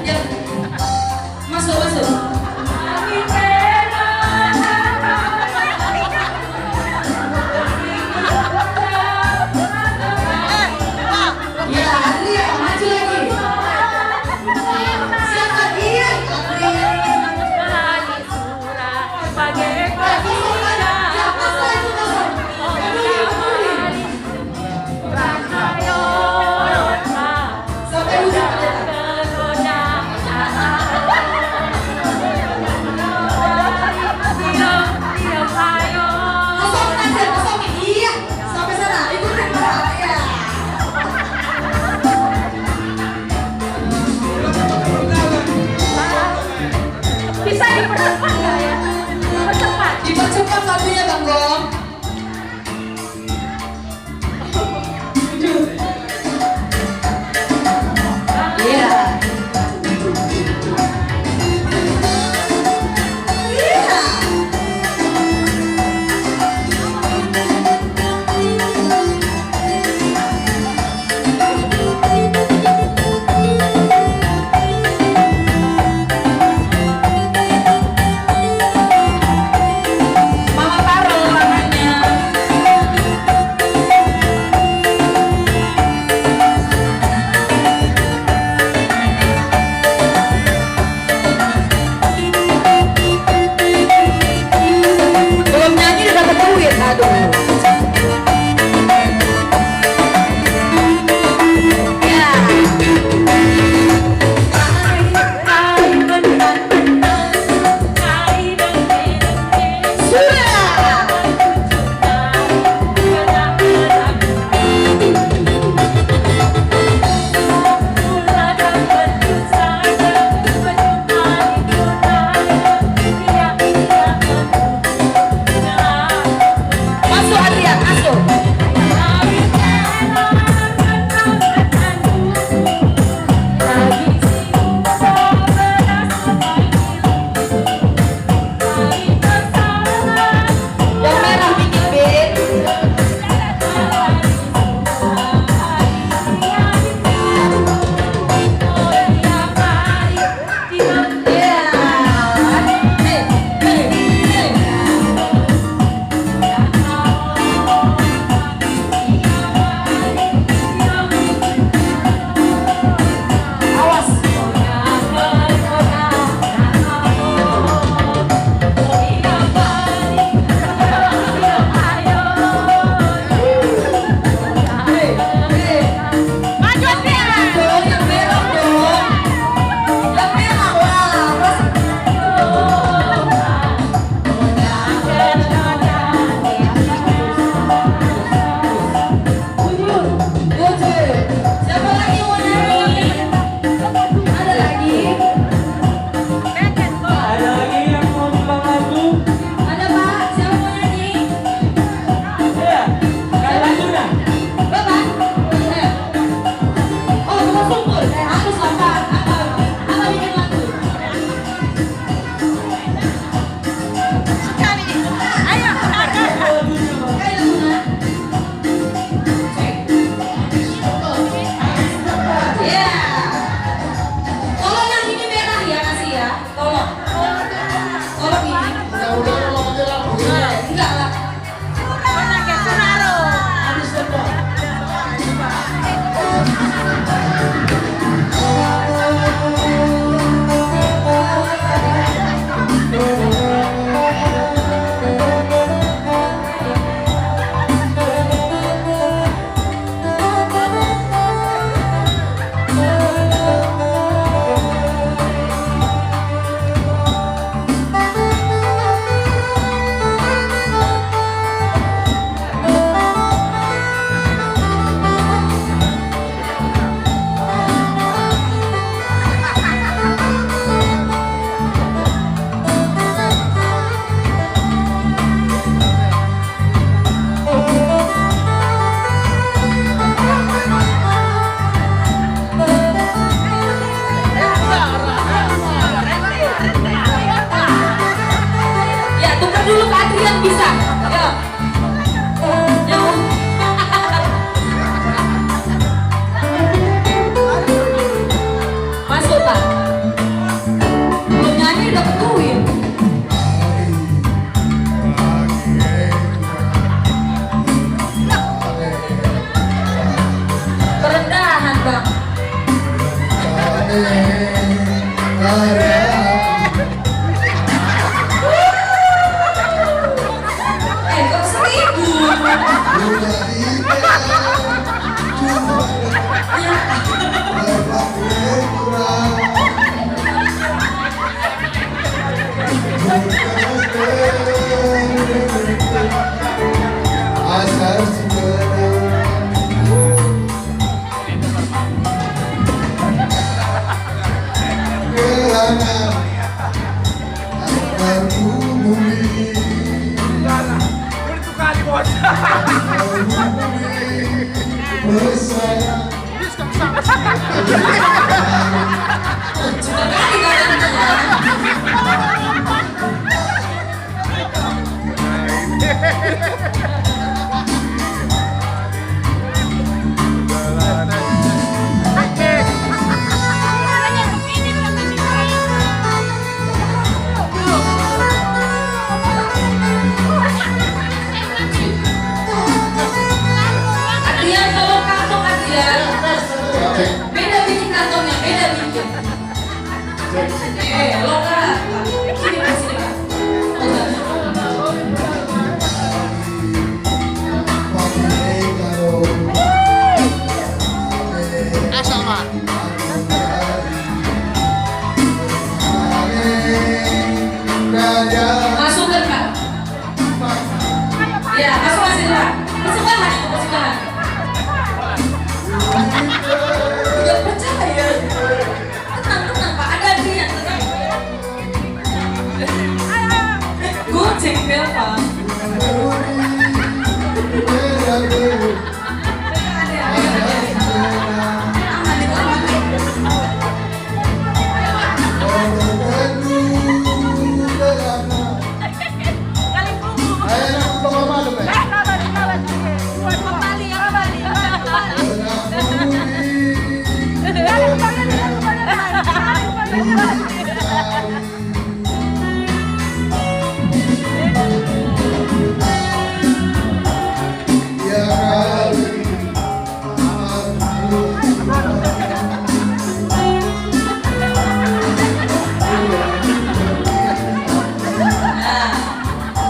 ya. Masuk, masuk. Ya, Ria, maju lagi. Siapa dia? Ria. Sampai ujung. Kok 1000? Adrian, tolong kantong Adrian. Beda bikin kantongnya, beda bikin. Lo Kak. Sini Kak, sini Kak. Masukkan Kak. Ya, masukkan Kak. Masukkan lagi, masukkan lagi. Gak percaya. Tenang Pak, ada Adrian, tenang. Gue jengkel Pak.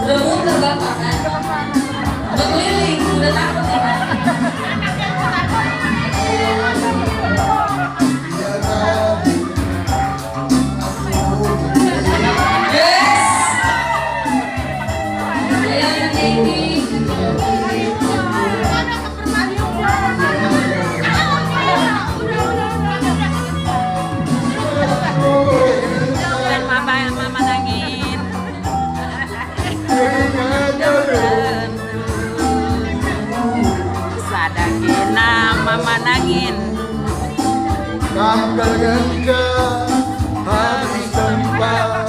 Udah muter Bapak kan? Udah keliling, udah takut nih Pak. Yes! Yang ini. Mama nangin. Sadagina mama nangin. Kanker genca habis tempat.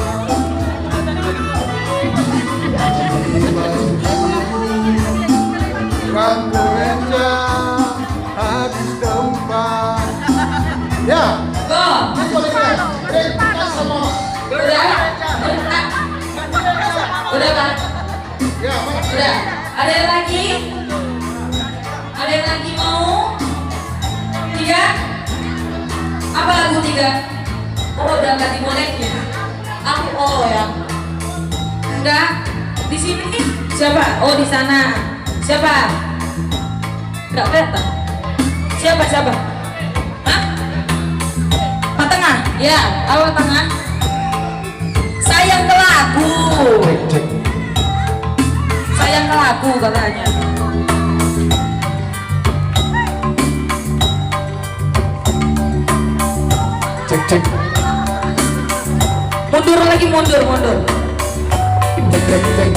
Kanker genca habis tempat. Ya. Go! Udah? Udah Pak? Ya, Udah? Ada yang lagi? Ada yang lagi mau? 3? Apa lagu 3? Oh udah ganti boneknya. Aku ya. Enggak? Di sini? Siapa? Oh di sana. Siapa? Enggak kelihatan. Siapa? Hah? Pak tengah? Ya, awal tengah. Sayang ke lagu. Sayang ke lagu katanya. cek. Mundur lagi, mundur. Cek.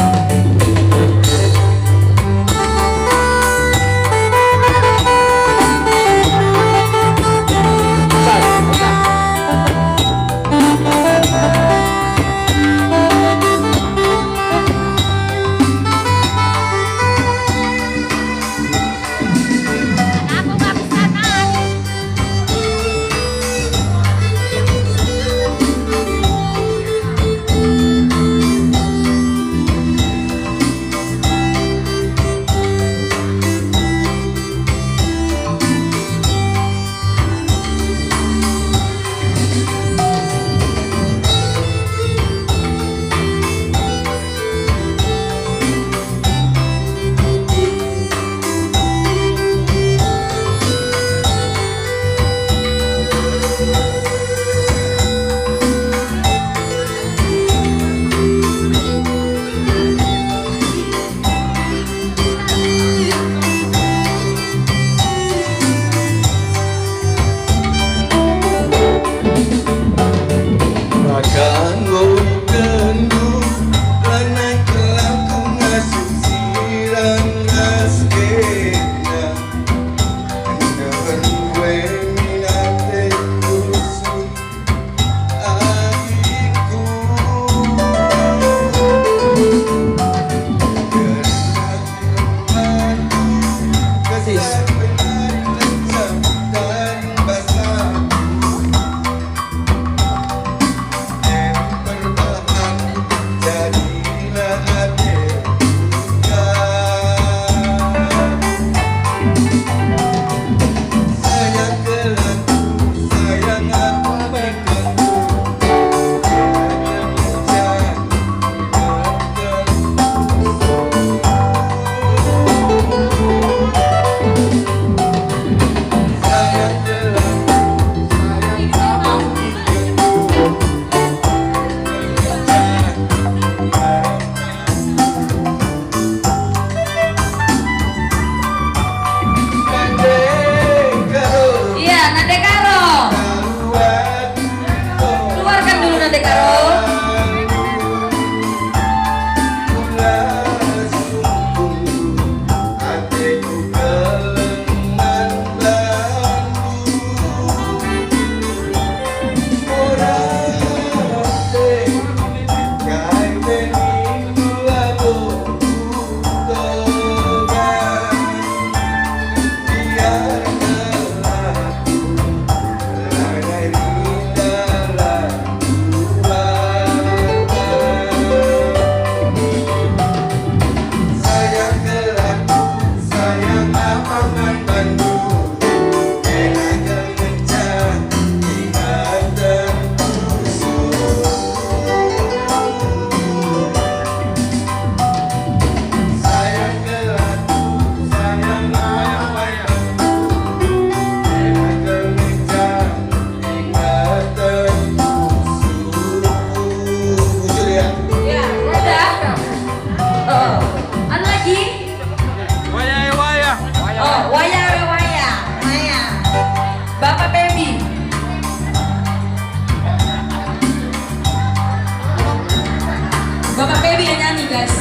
guys.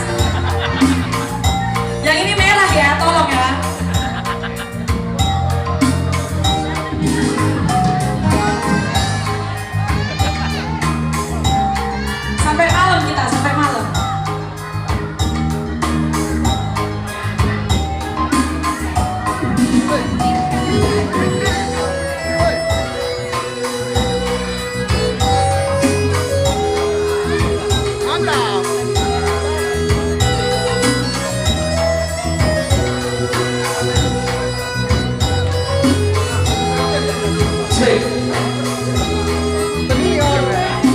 Yang ini merah ya, tolong ya. Sampai malam kita, sampai malam. Mantap.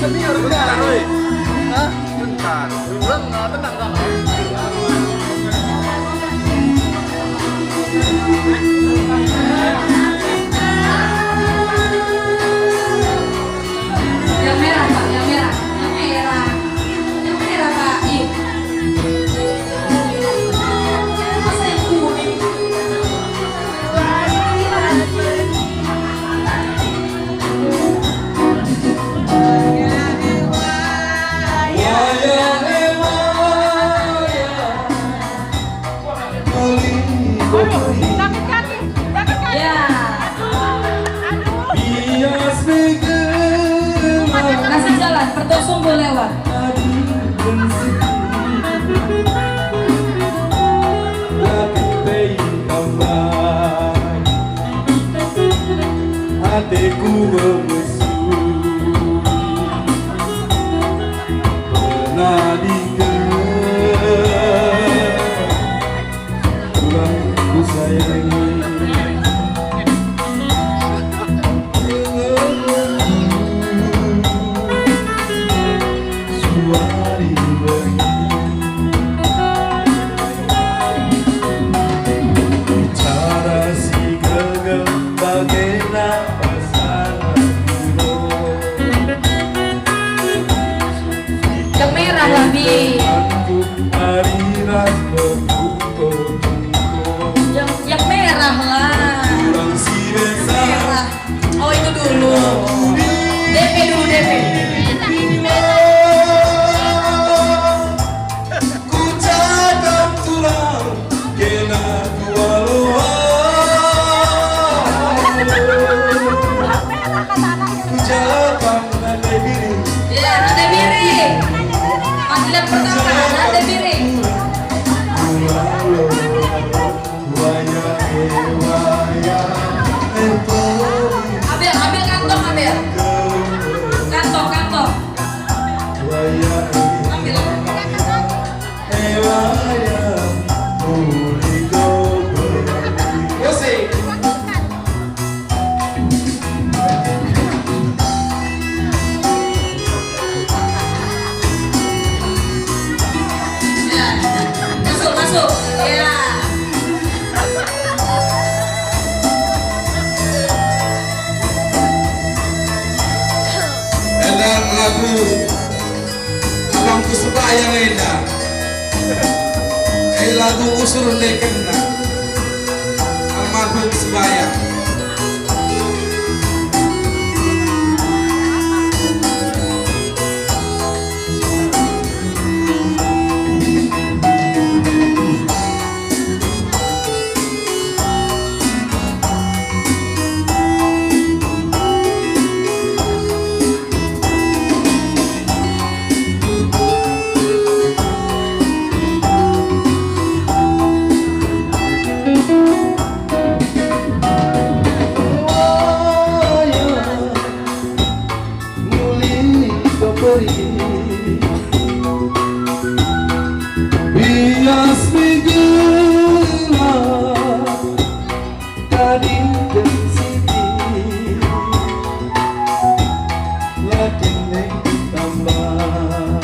Senior bentar, woi. Hah? Bentar. Enggak, tenang, enggak. Yang merah Pak, yang merah. Yang merah. Yang merah Pak. Ih. Masa yang kuning? Ya. Kasih jalan, pertosung boleh lewat. Hatiku memesu pernah dikenal ku sayangi suari bagi cara si gegem bagai napas Yang merah lah Bi. Yang merah lah. Merah. Oh itu dulu. DP dulu DP. Ku cadam tulang kena ku jawab nade diri Ya nada biri. Panggilan pertama nada biri. Ambil kantong ambil. Kantong. Ambil. Ya. Masuk. Ya. Enak lagu abangku sebayang enak lagu usur dekena almarhum sebayang bias migila tadi dan sini lagi neng tambah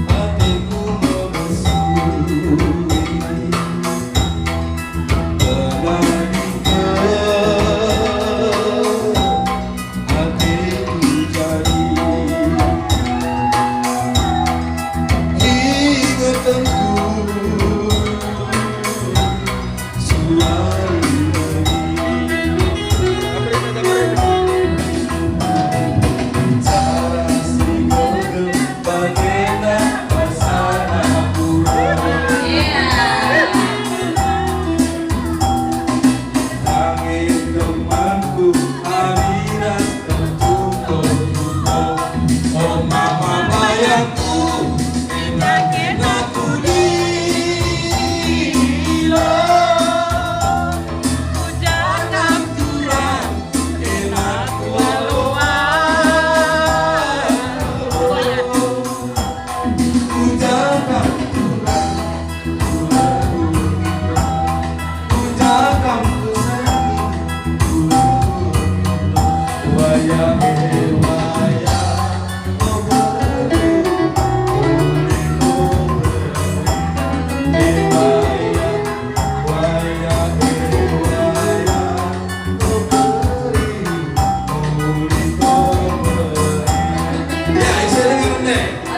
hatiku memesu Ada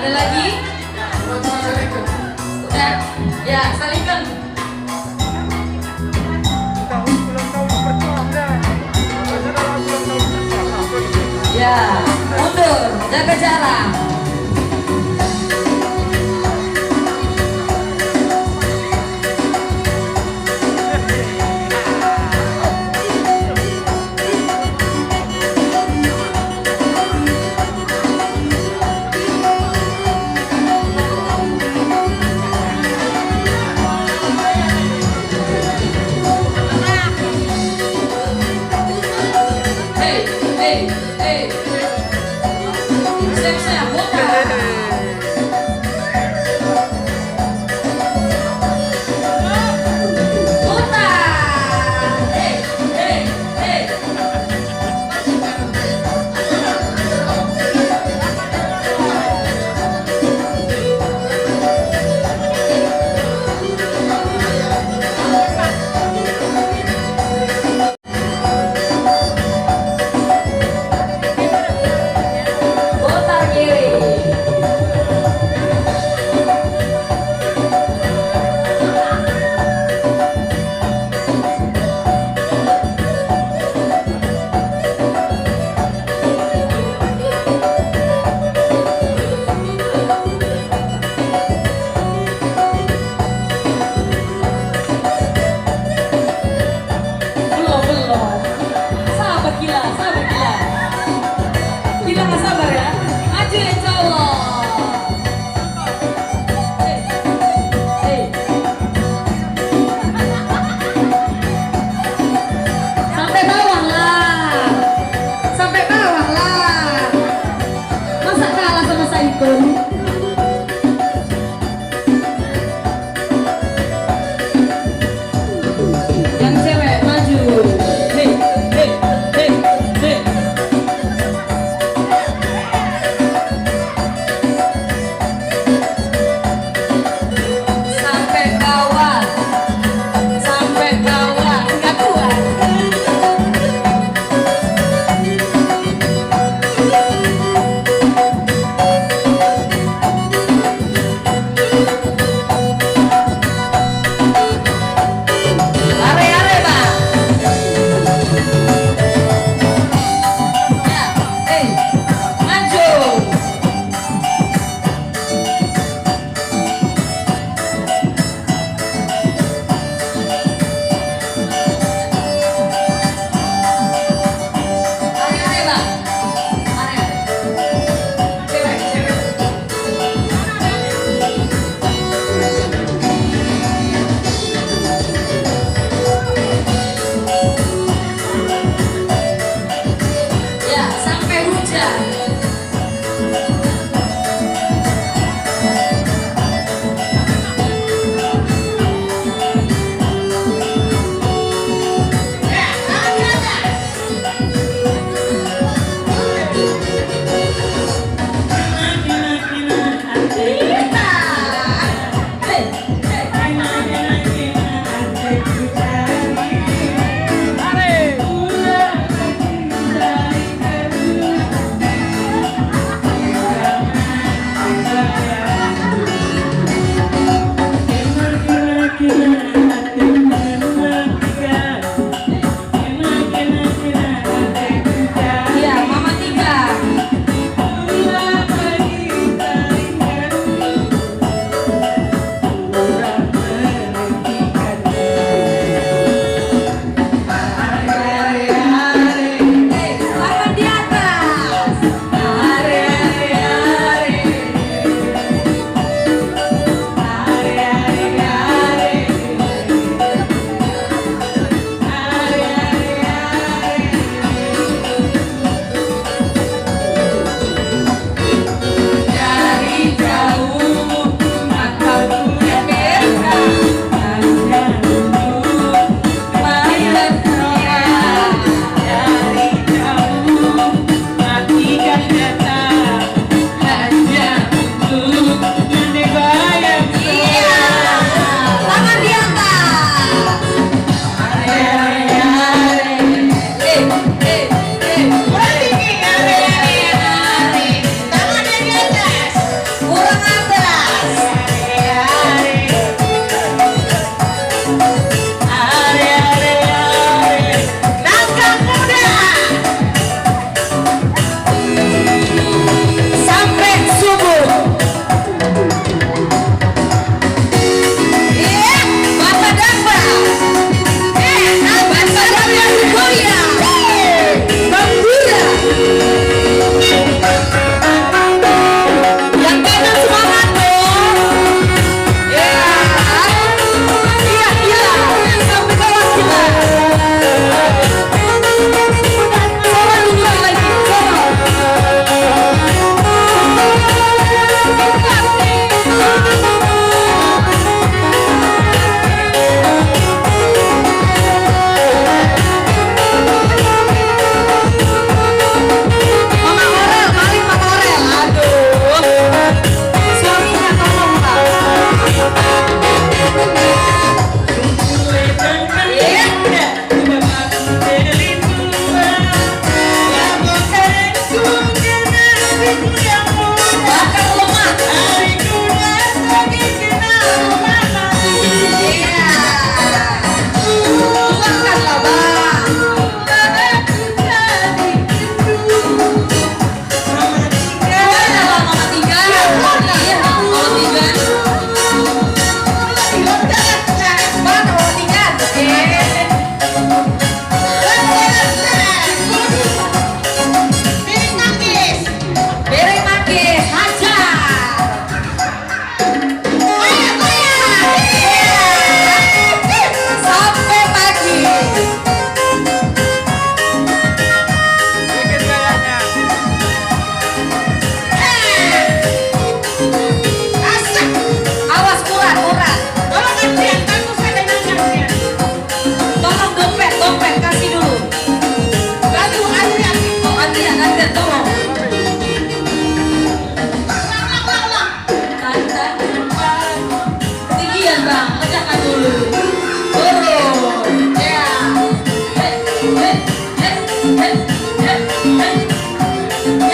lagi? Udah? Ya, salingkan. Ya, mundur, jaga jarak. Hey, hey, hey. Siap-siap, buka. Putar. Hey, hey, hey. Putar kiri. Belum. Sabar gila, sabar gila. Gila nggak sabar ya? Maju insya Allah. Hey, hey. Sampai bawah lah. Sampai bawah lah. Masa kalah sama Saikun? Yang cewek maju. Hey, hey, hey, hey. Sampai bawah. Sampai bawah. Enggak kuat. Are, Pak. Ya, maju. Are, Pak. Are. Cewek, cewek. Ya, sampai hujan. Kita. Hey, hey.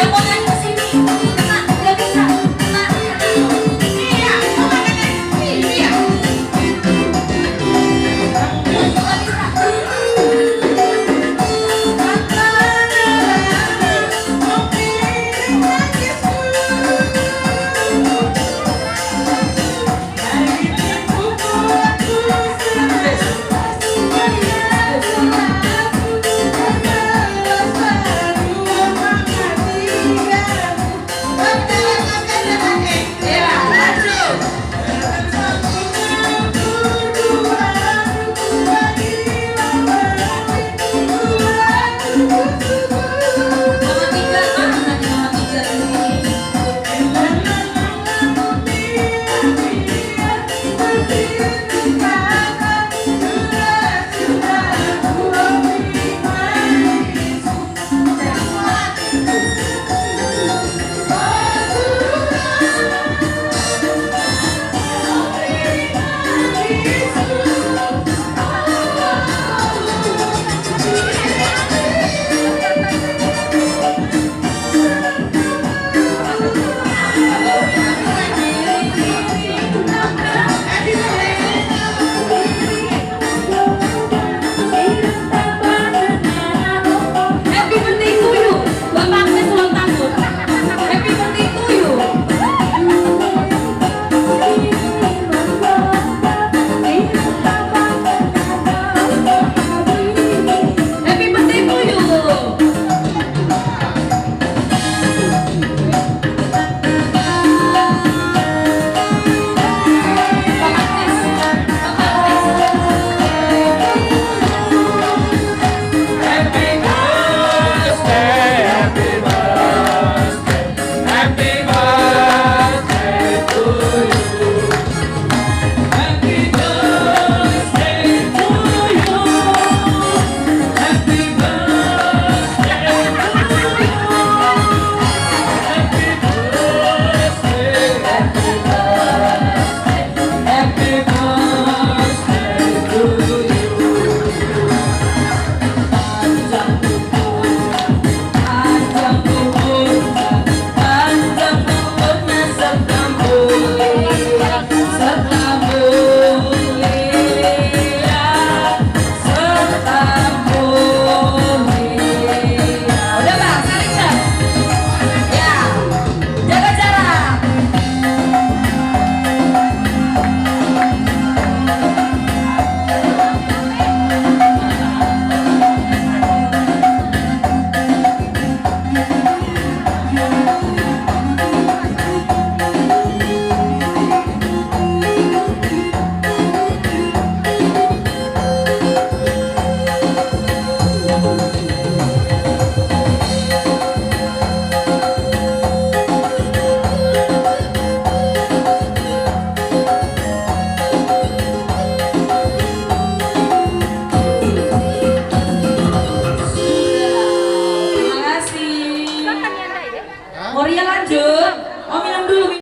Yang mau